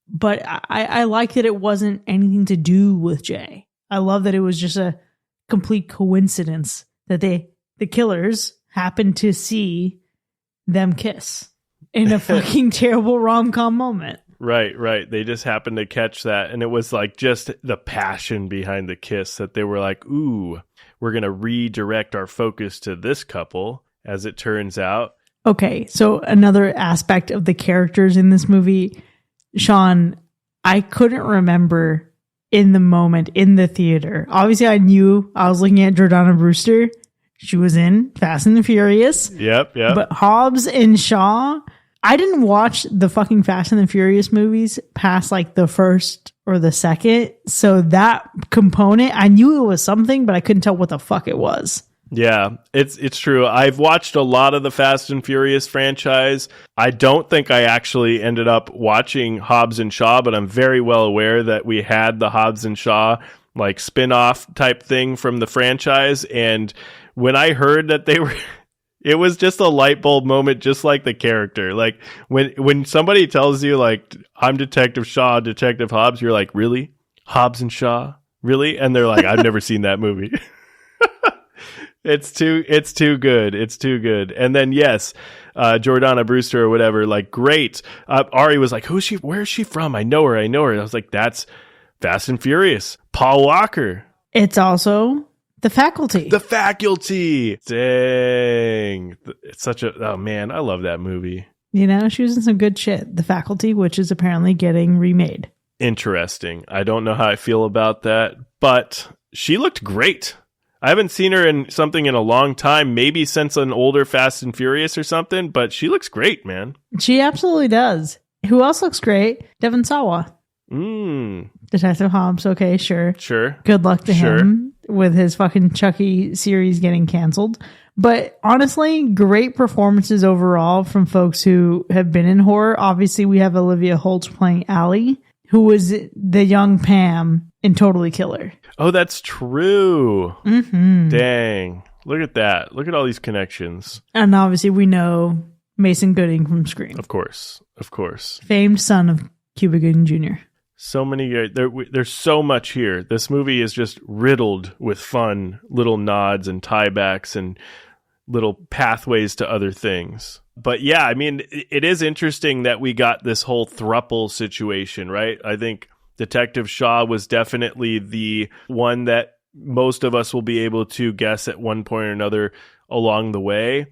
But I like that it wasn't anything to do with Jay. I love that it was just a complete coincidence that the killers happened to see them kiss in a fucking terrible rom-com moment. Right. They just happened to catch that. And it was like just the passion behind the kiss that they were like, ooh, we're going to redirect our focus to this couple, as it turns out. Okay, so another aspect of the characters in this movie, Sean, I couldn't remember in the moment in the theater. Obviously, I knew I was looking at Jordana Brewster. She was in Fast and the Furious. Yep. But Hobbs and Shaw, I didn't watch the fucking Fast and the Furious movies past like the first or the second. So that component, I knew it was something, but I couldn't tell what the fuck it was. Yeah, it's true. I've watched a lot of the Fast and Furious franchise. I don't think I actually ended up watching Hobbs and Shaw, but I'm very well aware that we had the Hobbs and Shaw like spin-off type thing from the franchise. And when I heard that they were, it was just a light bulb moment, just like the character. Like when somebody tells you like, I'm Detective Shaw, Detective Hobbs, you're like, really? Hobbs and Shaw? Really? And they're like, I've never seen that movie. It's too good. It's too good. And then, yes, Jordana Brewster or whatever, like, great. Ari was like, who's she? Where's she from? I know her. I was like, that's Fast and Furious. Paul Walker. It's also The Faculty. The Faculty. Dang. It's such a, oh man, I love that movie. You know, she was in some good shit. The Faculty, which is apparently getting remade. Interesting. I don't know how I feel about that, but she looked great. I haven't seen her in something in a long time, maybe since an older Fast and Furious or something, but she looks great, man. She absolutely does. Who else looks great? Devon Sawa. Detective Hobbs. Okay, sure. Good luck to him with his fucking Chucky series getting canceled. But honestly, great performances overall from folks who have been in horror. Obviously, we have Olivia Holt playing Allie, who was the young Pam in Totally Killer. Oh, that's true. Mm-hmm. Dang. Look at that. Look at all these connections. And obviously we know Mason Gooding from Scream. Of course. Famed son of Cuba Gooding Jr. So many, there's so much here. This movie is just riddled with fun little nods and tiebacks and little pathways to other things. But yeah, I mean, it is interesting that we got this whole thruple situation, right? I think Detective Shaw was definitely the one that most of us will be able to guess at one point or another along the way.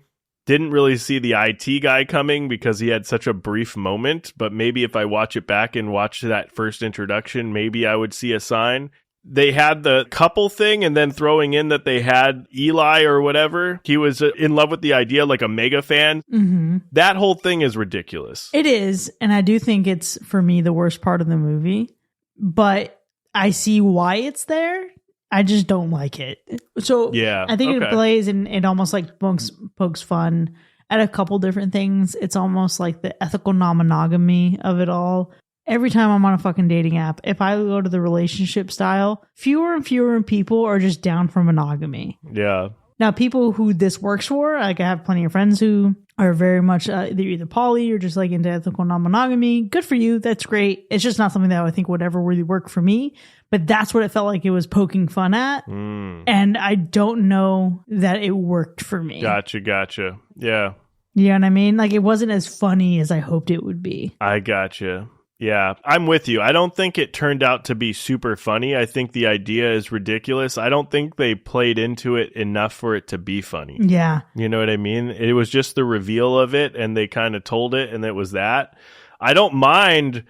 Didn't really see the IT guy coming because he had such a brief moment, but maybe if I watch it back and watch that first introduction, maybe I would see a sign. They had the couple thing and then throwing in that they had Eli or whatever. He was in love with the idea, like a mega fan. Mm-hmm. That whole thing is ridiculous. It is. And I do think it's, for me, the worst part of the movie. But I see why it's there. I just don't like it. So yeah, I think it plays and it almost like pokes fun at a couple different things. It's almost like the ethical non-monogamy of it all. Every time I'm on a fucking dating app, if I go to the relationship style, fewer and fewer people are just down for monogamy. Yeah. Now, people who this works for, like I have plenty of friends who are very much they're either poly or just like into ethical non-monogamy. Good for you. That's great. It's just not something that I think would ever really work for me. But that's what it felt like it was poking fun at. And I don't know that it worked for me. Gotcha. Yeah. You know what I mean? Like, it wasn't as funny as I hoped it would be. I gotcha. Yeah, I'm with you. I don't think it turned out to be super funny. I think the idea is ridiculous. I don't think they played into it enough for it to be funny. Yeah. You know what I mean? It was just the reveal of it, and they kind of told it, and it was that. I don't mind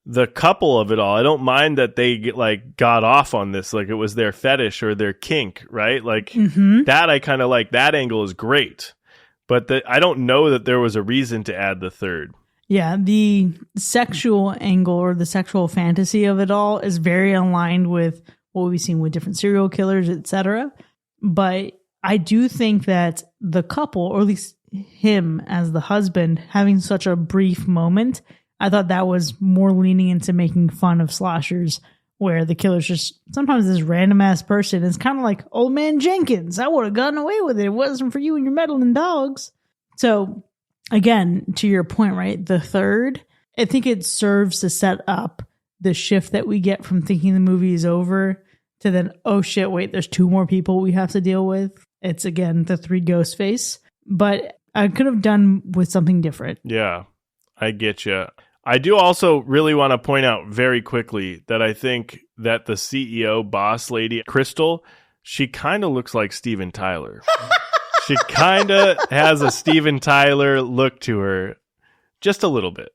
the couple of it all. I don't mind that they got off on this, like it was their fetish or their kink, right? Like that I kind of like. That angle is great. But I don't know that there was a reason to add the third. Yeah, the sexual angle or the sexual fantasy of it all is very aligned with what we've seen with different serial killers, etc. But I do think that the couple, or at least him as the husband, having such a brief moment, I thought that was more leaning into making fun of slashers, where the killer's just sometimes this random ass person. It's kind of like Old Man Jenkins. I would have gotten away with it if it wasn't for you and your meddling dogs. So again, to your point, right? The third, I think it serves to set up the shift that we get from thinking the movie is over to then, oh shit, wait, there's two more people we have to deal with. It's again, the three ghost face, but I could have done with something different. Yeah, I get you. I do also really want to point out very quickly that I think that the CEO boss lady, Crystal, she kind of looks like Steven Tyler. She kind of has a Steven Tyler look to her. Just a little bit.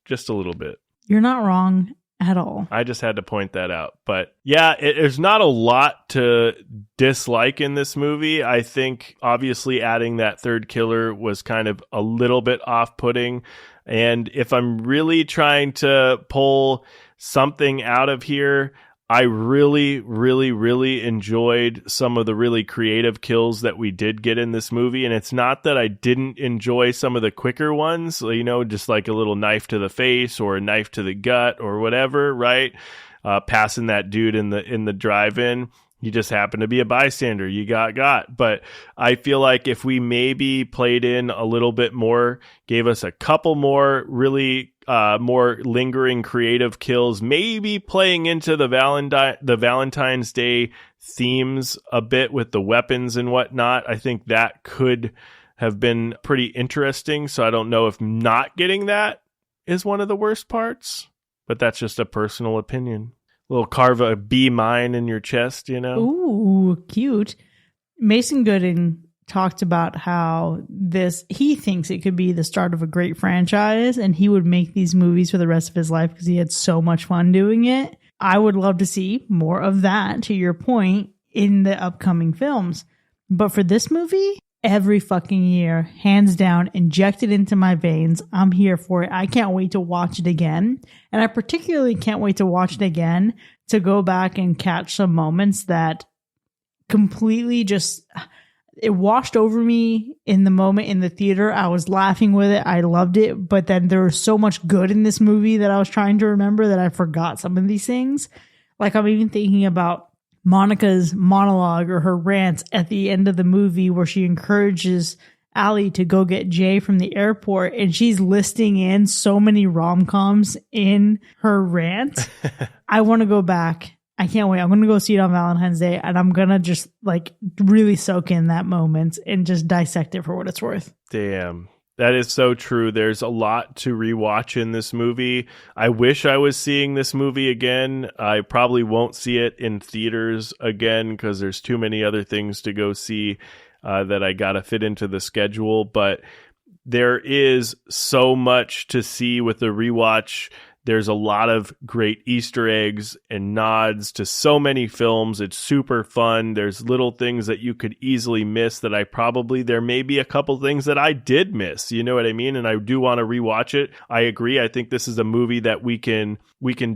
Just a little bit. You're not wrong at all. I just had to point that out. But yeah, there's not a lot to dislike in this movie. I think obviously adding that third killer was kind of a little bit off-putting. And if I'm really trying to pull something out of here, I really, really, really enjoyed some of the really creative kills that we did get in this movie. And it's not that I didn't enjoy some of the quicker ones, you know, just like a little knife to the face or a knife to the gut or whatever, right? Passing that dude in the drive-in. You just happen to be a bystander. You got. But I feel like if we maybe played in a little bit more, gave us a couple more really more lingering creative kills, maybe playing into the Valentine's Day themes a bit with the weapons and whatnot, I think that could have been pretty interesting. So I don't know if not getting that is one of the worst parts, but that's just a personal opinion. Little carve a B mine in your chest, you know? Ooh, cute. Mason Gooding talked about how he thinks it could be the start of a great franchise and he would make these movies for the rest of his life because he had so much fun doing it. I would love to see more of that, to your point, in the upcoming films. But for this movie, every fucking year, hands down, injected into my veins. I'm here for it. I can't wait to watch it again. And I particularly can't wait to watch it again to go back and catch some moments that completely just, it washed over me in the moment in the theater. I was laughing with it. I loved it. But then there was so much good in this movie that I was trying to remember that I forgot some of these things. Like I'm even thinking about Monica's monologue or her rant at the end of the movie where she encourages Allie to go get Jay from the airport, and she's listing in so many rom-coms in her rant. I want to go back. I can't wait. I'm going to go see it on Valentine's Day, and I'm going to just like really soak in that moment and just dissect it for what it's worth. Damn. That is so true. There's a lot to rewatch in this movie. I wish I was seeing this movie again. I probably won't see it in theaters again because there's too many other things to go see that I got to fit into the schedule. But there is so much to see with the rewatch. There's a lot of great Easter eggs and nods to so many films. It's super fun. There's little things that you could easily miss that there may be a couple things that I did miss. You know what I mean? And I do want to rewatch it. I agree. I think this is a movie that we can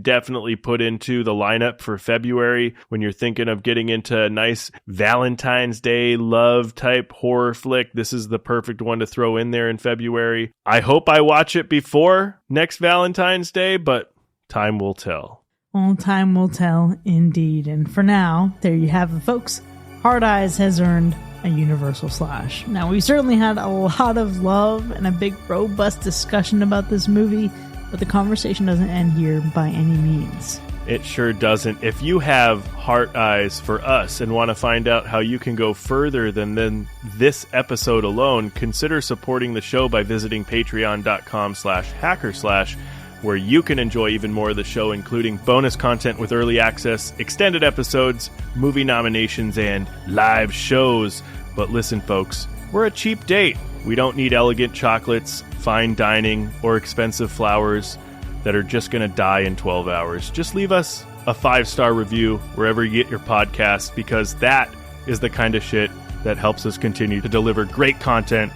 definitely put into the lineup for February when you're thinking of getting into a nice Valentine's Day love type horror flick. This is the perfect one to throw in there in February. I hope I watch it before next Valentine's Day, but time will tell. Well, time will tell indeed. And for now, there you have it, folks. Hard Eyes has earned a universal slash. Now, we certainly had a lot of love and a big robust discussion about this movie, but the conversation doesn't end here by any means. It sure doesn't. If you have heart eyes for us and want to find out how you can go further than this episode alone, consider supporting the show by visiting patreon.com/hackerslash, where you can enjoy even more of the show, including bonus content with early access, extended episodes, movie nominations, and live shows. But listen, folks, we're a cheap date. We don't need elegant chocolates, fine dining, or expensive flowers that are just going to die in 12 hours. Just leave us a 5-star review wherever you get your podcast, because that is the kind of shit that helps us continue to deliver great content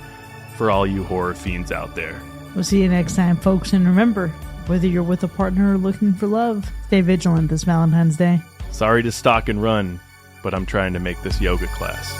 for all you horror fiends out there. We'll see you next time, folks. And remember, whether you're with a partner or looking for love, stay vigilant this Valentine's Day. Sorry to stalk and run, but I'm trying to make this yoga class.